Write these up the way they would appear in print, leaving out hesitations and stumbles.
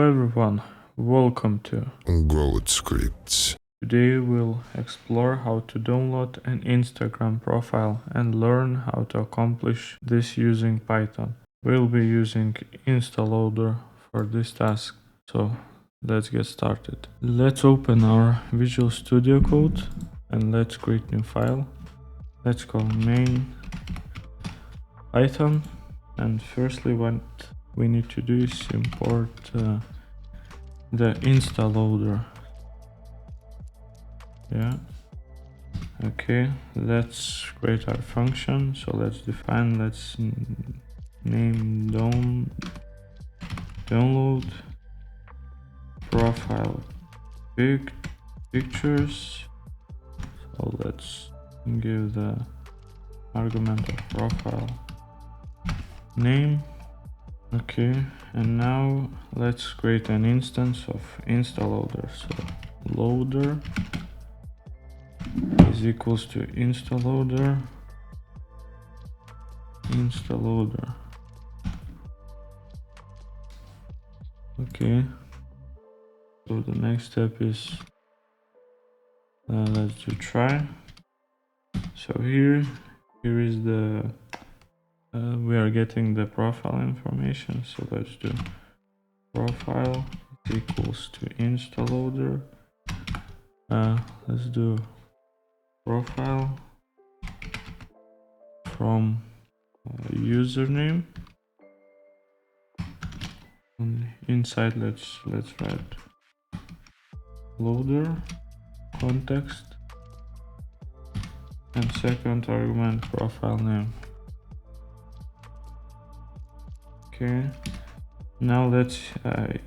everyone, welcome to Goat Scripts. Today we'll explore how to download an Instagram profile and learn how to accomplish this using Python. We'll be using Instaloader for this task, so let's get started. Let's open our Visual Studio Code and let's create new file. Let's call main Python, and firstly what we need to do is import the Instaloader. Okay, let's create our function. So let's name download profile pictures. So let's give the argument of profile name. Okay, and now let's create an instance of Instaloader. So loader is equals to Instaloader. Okay, so the next step is let's do try. So here is the we are getting the profile information. So let's do profile is equals to Instaloader. Let's do profile from username, and inside let's write loader context and second argument profile name. Okay, now let's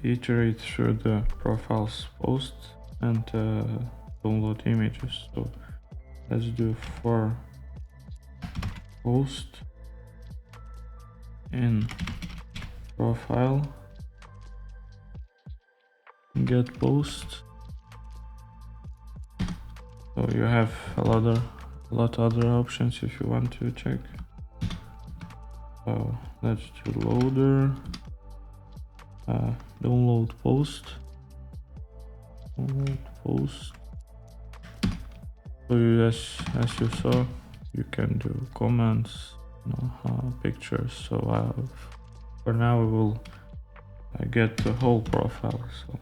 iterate through the profiles post and download images. So let's do for post in profile get post. So you have a lot other options if you want to check. So let's do loader download post. So as you saw, you can do comments, pictures. So for now we will get the whole profile. So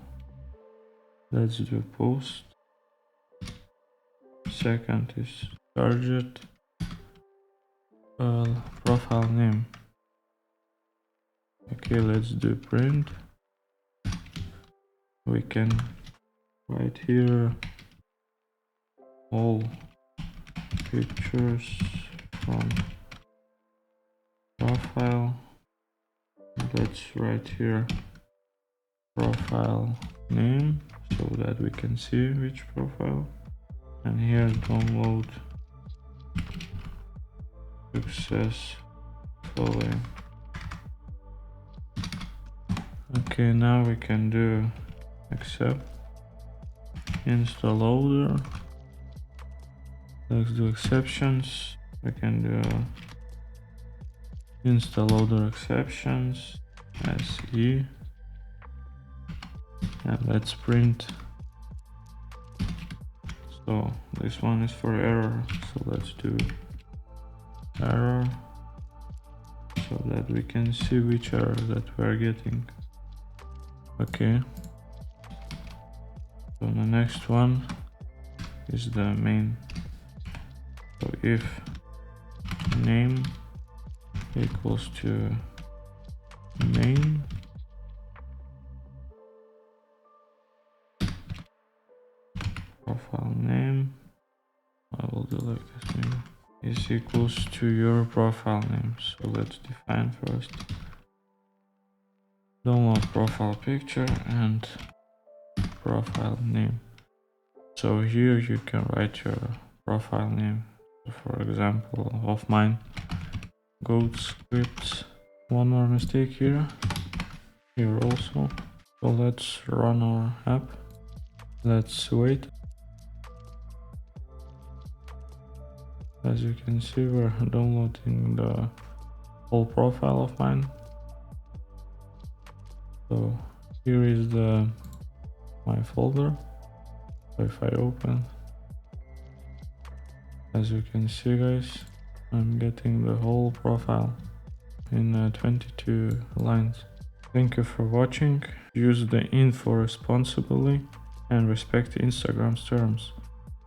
let's do post. Second is target profile name. Okay, let's do print. We can write here all pictures from profile. Let's write here profile name so that we can see which profile, and here download successfully. Okay, now we can do accept Instaloader. Let's do exceptions. We can do Instaloader exceptions SE, and let's print. So this one is for error, so let's do error so that we can see which error that we're getting. Okay, so the next one is the main. So if name equals to main profile name, I will do like this name, is equals to your profile name. So let's define first download profile picture and profile name. So here you can write your profile name. For example, of mine, Goat Scripts. One more mistake here also. So let's run our app. Let's wait. As you can see, we're downloading the whole profile of mine. So Here is my folder. So if I open, as you can see guys, I'm getting the whole profile in 22 lines. Thank you for watching. Use the info responsibly and respect Instagram's terms.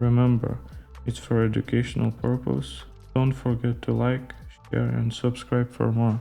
Remember, it's for educational purpose. Don't forget to like, share and subscribe for more.